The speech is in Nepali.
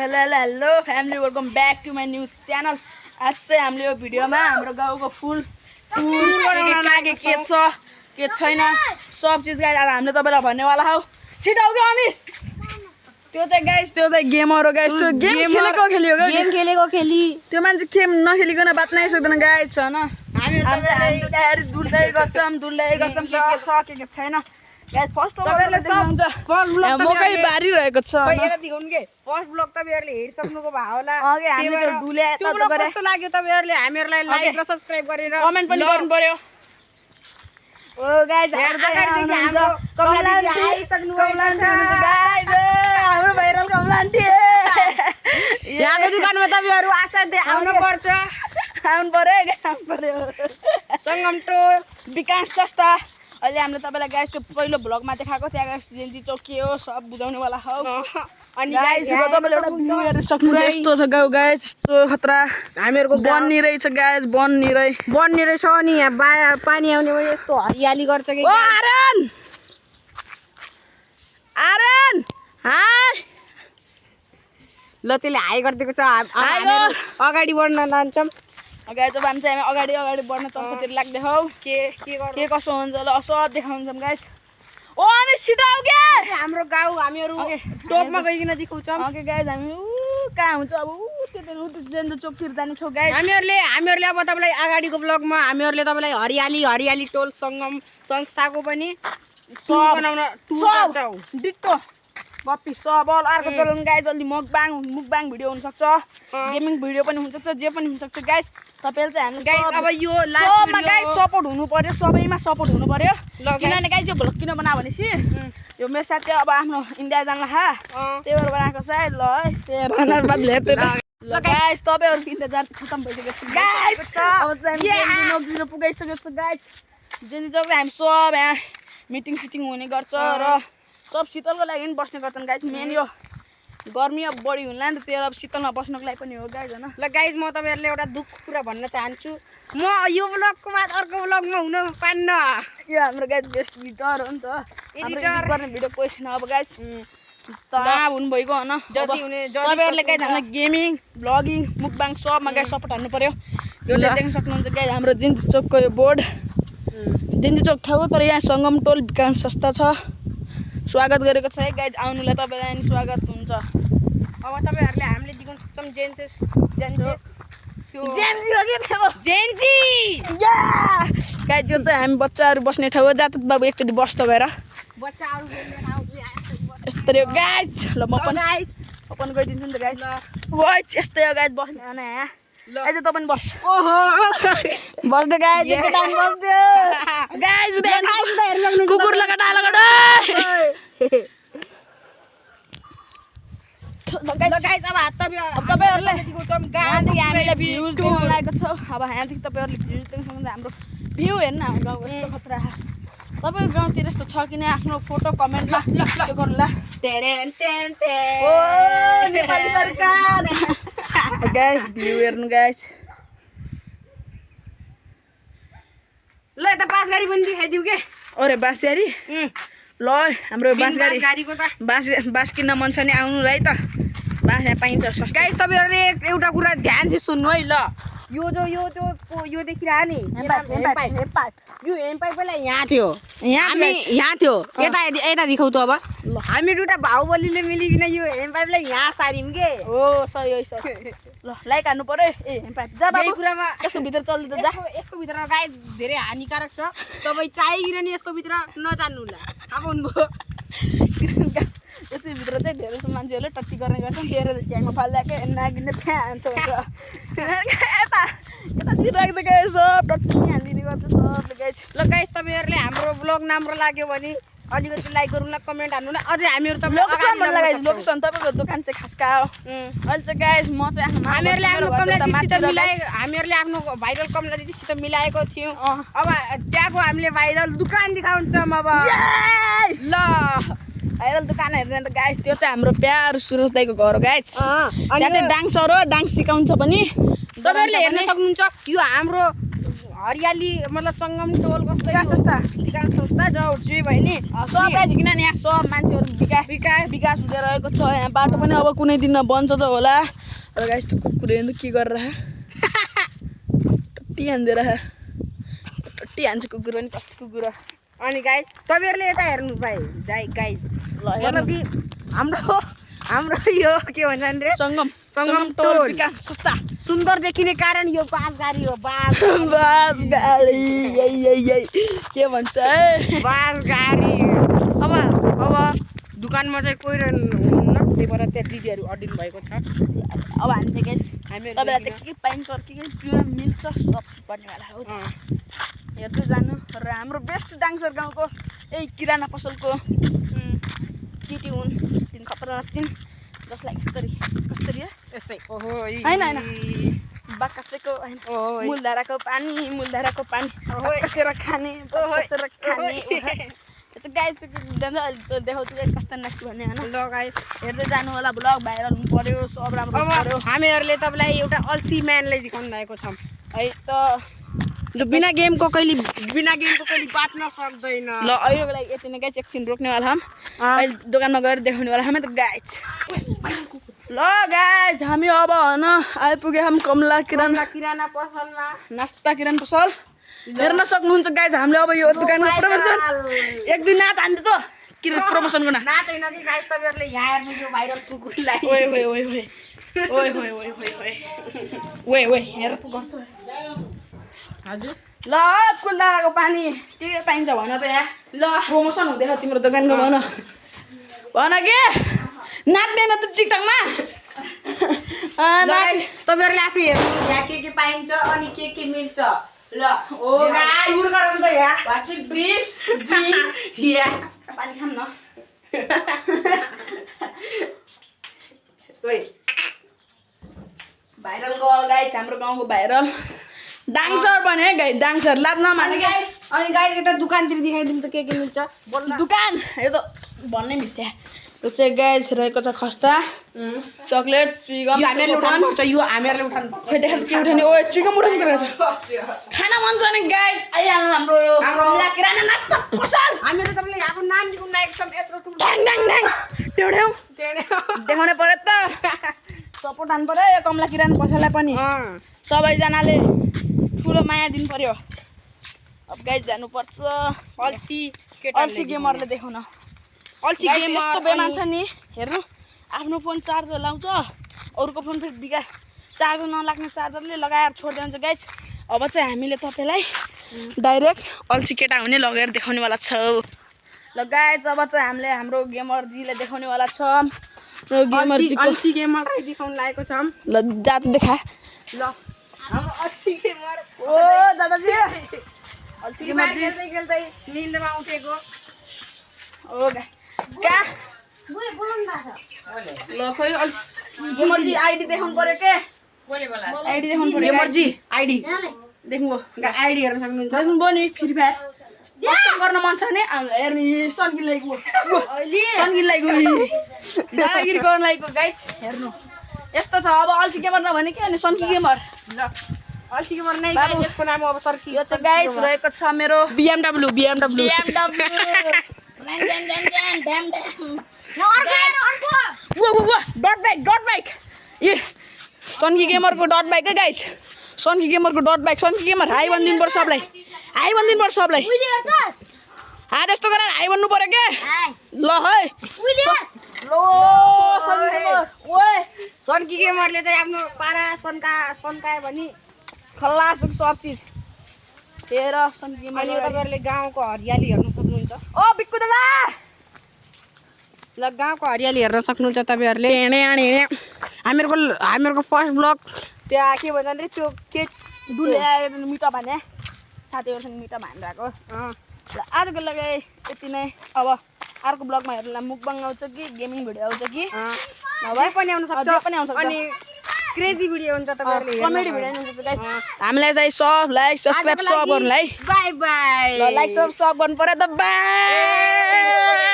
Hello family welcome back to my new channel. आज चाहिँ हामीले यो भिडियोमा हाम्रो गाउँको फुल बनाउन लागि के छ के छैन सब चिज गाइस आज हामीले तपाईलाई भन्नेवाला हौ। छिटो के अनिस त्यो चाहिँ गाइस त्यो चाहिँ गेमहरु गाइस त्यो गेम खेलेको खेली त्यो मान्छे गेम नखेलिकन बाच्नै सक्दैन गाइस छ न। हामी दुल्दै गर्छौं के छ के छैन गाइस। फर्स्ट तपाईहरुले फर्स्ट ब्लग मकै बारिरहेको छ यता दिखाउनु के फर्स्ट ब्लग तपाईहरुले हेरिसक्नुको भए होला। अघि हामीले त्यो डुले त्यो ब्लग कस्तो लाग्यो तपाईहरुले हामीहरुलाई लाइक र सब्स्क्राइब गरेर कमेन्ट पनि गर्नु पर्यो। ओ गाइस हाम्रो कमलान्टी आइसक्नु भएको छ गाइस। हाम्रो भाइरल कमलान्टी यहाँको दुकानमा तपाईहरु आसाध्यै आउनु पर्छ। आउनु पर्यो संगम टो विकास संस्था। अहिले हामीले तपाईलाई गाइस त्यो पहिलो ब्लगमा देखाएको त्यहाँ गाइस जेन्जी चौक के हो सब बुझाउने वाला हौ। अनि गाइस तपाईले एउटा भिडियो हेर्न सक्नुहुन्छ। यस्तो छ गाउँ गाइस यस्तो खतरा हामीहरुको बन्नी रहेछ गाइस बन्नी रहेछ। अनि यहाँ पानी आउने भने यस्तो हरियाली गर्छ के ओ आरन हाय ल त्यसले हाई गर्दिएको छ। हामीहरु अगाडि बढ्न जान्छौं। गाइस जब हामी चाहिँ अगाडि बढ्न तर्फतिर लाग्दै हौ। के कसो हुन्छ ल सब देखाउँछौँ गाइस। ओ अनि छिटो आउ के हाम्रो गाउँ हामीहरु टपमा गइकिन देखाउँछौँ। ओके गाइस हामी कहाँ हुन्छ अब त्यो जेन्जो चोकतिर जाने छौ गाइस। हामीहरुले अब तपाईलाई अगाडिको ब्लगमा हामीहरुले तपाईलाई हरियाली टोल संगम संस्थाको पनि सब बनाउन टुर गर्छौं। डिट्टो गप्पी सबल अर्को चलन गाइस। जल्दी मुकबाङ भिडियो हुन सक्छ गेमिङ भिडियो पनि हुन सक्छ जे पनि हुन सक्छ गाइस। तपाईहरु चाहिँ हामी गाइस अब यो लास्ट भिडियो गाइस सपोर्ट हुनु पर्यो सबैमा सपोर्ट हुनु पर्यो। किनभने गाइस यो भ्लग किन बनायो भनेसी यो मेरो साथी अब आफ्नो इन्डिया जान ला त्यही भएर बनाएको सायद ल ल गाइस तपाईहरु इन्तजार खतम भइसकेको छ गाइस। अब चाहिँ नोकरी पुगाइसकेको छ गाइस। जेन्जी चौक हामी सब यहाँ मिटिङ हुने गर्छ र सब शीतलको लागि बस्ने गर्छन् गाइस। मेन यो गर्मी अब बढी हुन्ला नि त त्यही अब शीतलमा बस्नको लागि पनि हो गाइस हैन। ल गाइस म तपाईहरुले एउटा दुःख कुरा भन्न चाहन्छु। म यो ब्लगको बाद अर्को ब्लगमा हुन पान्न। यो हाम्रो गाइस बेस्ट एडिटर हो नि त। एडिटर गर्ने भिडियो कोही छैन अब गाइस तनाव हुनु भइगयो हैन। जति हुने तपाईहरुले गाइस हामीलाई गेमिङ ब्लगिङ मुकबाङ सबमा गाइस सपोर्ट हान्नु पर्यो। यो चाहिँ देख्न सक्नुहुन्छ गाइस हाम्रो जेन्जी चौकको यो बोर्ड जेन्जी चौक ठाउँ तर यहाँ संगम टोल विकास संस्था छ। स्वागत गरेको छ है गाइस आउनुलाई तपाईलाई नि स्वागत हुन्छ। अब तपाईहरुले हामीले दिखाउन सक्छौं जेन्जी या गाइस यो चाहिँ हामी बच्चाहरु बस्ने ठाउँ हो। जात बाबु एकचोटी बस्छ गएर बच्चाहरु यस्तै हो गाइस। ल म पनि ओपन गरिदिन्छु नि त गाइस। वाच यस्तै हो गाइस बस्ने हैन यहाँ अहिले त पनि बस। ओहो बस्दै गाइस एकको टाइम बस्दै गाइस उता कुकुर लगा गाइस अब तपाईहरुले हामीलाई भ्युज दिनु लागेको छ। अब यहाँदेखि तपाईहरुले भ्युज दिनु सक्नुहुन्छ। हाम्रो भ्यू हेर्न हाम्रो गाउँ कस्तो खतरा तपाईको गाउँतिर यस्तो छ कि नै आफ्नो फोटो कमेन्टमा ल गर्नु ला। ओ नेपाली सरकार गाइस भ्यू हेर्नु गाइस। ल यता बास गाडी पनि देखाइदिउ के। अरे बास गाडी ल हाम्रो बास गाडीको त बास किन्न मन छ नि आउनु है त बास यहाँ पाइन्छ सस्ता। गाइस तपाईहरुले एउटा कुरा ध्यान चाहिँ सुन्नु है। ल यो देखिरा नि यो एम्पाइपलाई यहाँ थियो हामी यहाँ थियो यता दिखाउ त। अब हामी दुटा बाहुबलीले मिलिकिन यो एम्पाइपलाई यहाँ सारिम के। हो सही हो सही ल लाइक हान्नु पर्यो ए एम्पाइप जा बाबु कुरामा यसको भित्र चल्दै त जा। यसको भित्र गाइस धेरै हानिकारक छ तपाई चाहिकिन नि यसको भित्र नजान्नु होला। अब उनको यसको भित्र चाहिँ धेरै मान्छेहरूले टट्टी गर्ने गर्छन् धेरै च्याङमा फाल्दाके नागिने फ्यान्छ यता राख्दै गाइस सब टट्टी हान्दिने गर्छ सबले गाइस। ल गाइस तपाईहरुले हाम्रो ब्लग राम्रो लाग्यो भने अलिकति लाइक गर्नुला कमेन्ट हान्नुला। अझै हामीहरु लोकेसन तपाईको दोकान चाहिँ खासका हो। अहिले चाहिँ गाइस म चाहिँ हामीहरुले आफ्नो भाइरल कमला दिदीसित मिलाएको थियौं। अब त्यहाँको हामीले भाइरल दुकान देखाउँछौं। अब ल भाइरल दुकान हेर्दैन त गाइस त्यो चाहिँ हाम्रो प्यार सुरज दाइको घर हो गाइस। त्यहाँ चाहिँ डान्सर हो डान्स सिकाउँछ पनि तपाईहरुले हेर्न सक्नुहुन्छ। यो हाम्रो हरियाली मतलब सङ्गम टोल कस्तो विकास संस्था विकास संस्था जे भयो नि सब गाइज किनभने यहाँ सब मान्छेहरू विकास हुँदै रहेको छ यहाँ बाटो पनि अब कुनै दिन बन्छ त होला र गाइज त्यो कुकुरले के गरेर टट्टी हान्दिएर टट्टी हान्छ कुकुर पनि कस्तो कुकुर अनि गाइज तपाईँहरूले यता हेर्नु पाए गाइज मतलब कि हाम्रो यो के भन्छ भने सङ्गम टोल विकास संस्था सुन्दर देखिने कारण यो बास गाडी हो बास गाडी यही के भन्छ है बास गाडी अब दुकानमा चाहिँ कोही हुन्न त्यही भएर त्यहाँ दिदीहरू अडिन भएको छ अब हामी चाहिँ गाइस तपाईँलाई त के पाइन्छ के प्योर मिल्छ सब पर्नेवाला हो हेर्दै जानु र हाम्रो बेस्ट डाङ्सर गाउँको यही किराना पसलको केटी हुन् तिन खतरनाक तिन जसलाई कस्तरी यसै ओहो होइन बाकसेको मूलधाराको पानी कसेर खाने गाइस देखाउँछु कस्तो नाच्छु भन्ने होइन ल गाइस हेर्दै जानु होला ब्लग भाइरल हुनु पर्यो सब राम्रो हुनु पर्यो हामीहरूले तपाईँलाई एउटा अल्छी म्यानलाई देखाउनु भएको छौँ है त जो बिना गेमको कहिले बाँच्न सक्दैन ल अहिलेको लागि यति नै गाइस एकछिन रोक्नेवाला हम अहिले दोकानमा गएर देखाउनेवाला हामी त गाइस ल गाइस हामी अब होइन आइपुगे हम कमला किराना पसलमा नास्ता किराना पसल हेर्न सक्नुहुन्छ गाइस हामीले अब यो दोकानको प्रमोसन एक दिन नाच हान्थ्यो त किराना प्रमोसनको नाच होइन कि गाइस तपाईँहरूले यहाँ हेर्नु यो भाइरल कुकुरलाई ओए हेर पो गर्छु हजुर ल कुलधाराको पानी के पाइन्छ भन त यहाँ ल प्रमोसन हुँदैछ तिम्रो दोकानको भन के नाच्दैन त टिकटकमा तपाईँहरूले आफै हेर्नु यहाँ के पाइन्छ अनि के मिल्छ ल ओ गाइस टुर गरौँ त यहाँ वाट इज दिस पानी खाम न भाइरल गर्ल गाइस हाम्रो गाउँको भाइरल डान्सर बने गाइस डान्सर लाद्न माने गाइस अनि गाइस यता दुकानतिर देखाइदिउँ त के मिल्छ दुकान यो त भन्नै मिल्छ यो चाहिँ गाइस रहेको छ खस्ता चकलेट चुइगम यो हामीहरूले उठाउनु खोइ देखा के उठाउने ओ चुइगम उठाउनु परेको छ खाना मन छ नि गाइस आइहाल्नु हाम्रो यो कमला किराना नास्ता पसल हामीहरू तपाईँले यहाँको नाम दिनु लागेको छौँ यत्रो ठुलो ढ्याङ टेढ्यौ देखाउनु पर्यो त सपोर्ट हान्नु पर्यो यो कमला किराना पसललाई पनि सबैजनाले ठुलो माया दिनु पर्यो अब गाइस जानुपर्छ अल्छी गेमरले देखाउन अल्छी गेमर यस्तो बेमान छ नि हेर्नु आफ्नो फोन चार्जर लाउँछ अरूको फोन फेरि बिगा चार्जर नलाग्ने चार्जरले लगाएर छोडिदिन्छ गाइस अब चाहिँ हामीले तपाईँलाई डाइरेक्ट अल्छी केटा हुने लगेर देखाउनेवाला छौँ ल गाइस अब चाहिँ हामीले हाम्रो गेमरजीले देखाउनेवाला छौँ अल्छी गेमरलाई देखाउनु लागेको छौँ ल जात देखा ल हाम्रो अल्छी गेमर ओ दादाजी अल्छी गेमर खेल्दै निन्दमा उठेको ओ क्या ल खोइ गेमरजी आइडी देखाउनु पर्यो के आइडी देखाउनु पर्यो गेमरजी आइडी देख्नु आइडी हेर्न सक्नुहुन्छ देख्नुभयो नि फ्री फायर कस्टम गर्न मन छ भने हेर्नु सन्किनलाई दादागिरी गर्नलाई गाइस हेर्नु यस्तो छ अब अल्छी गेमर नभने के अनि सन्की गेमर ल अल्छी गेमर नै यसको नाम अब सर्की यो चाहिँ गाइस रहेको छ मेरो BMW डट बाइक ए सन्की गेमरको डट बाइक है गाइस सन्की गेमरको डट बाइक सन्की गेमर हाई भनिदिनु पर्छ सबलाई त्यस्तो गरेर हाई भन्नु पर्यो के ल है सन्की गेमरले चाहिँ आफ्नो पारा सन्कायो भने खल्लास सब चिज हेर सन्की गेमर अनि तपाईँहरूले गाउँको हरियाली हेर्न सक्नुहुन्छ ओ बिक्कु दादा ल गाउँको हरियाली हेर्न सक्नुहुन्छ तपाईँहरूले हामीहरूको फर्स्ट ब्लग त्यहाँ के भन्छ भने त्यो के डुले मिठो भने साथीहरूसँग मिठो भनिरहेको ल आजको लागि यति नै अब अर्को ब्लगमा हेर्नुलाई मुकबाङ आउँछ कि गेमिङ भिडियो आउँछ कि जे पनि आउन सक्छ अनि क्रेजी भिडियो हुन्छ तपाईँहरूले कमेडी भिडियो हुन्छ गाइस हामीलाई चाहिँ सब लाइक सब्स्क्राइब सब गर्नुलाई बाई बाई ल लाइक सब गर्नु पर्यो त बाई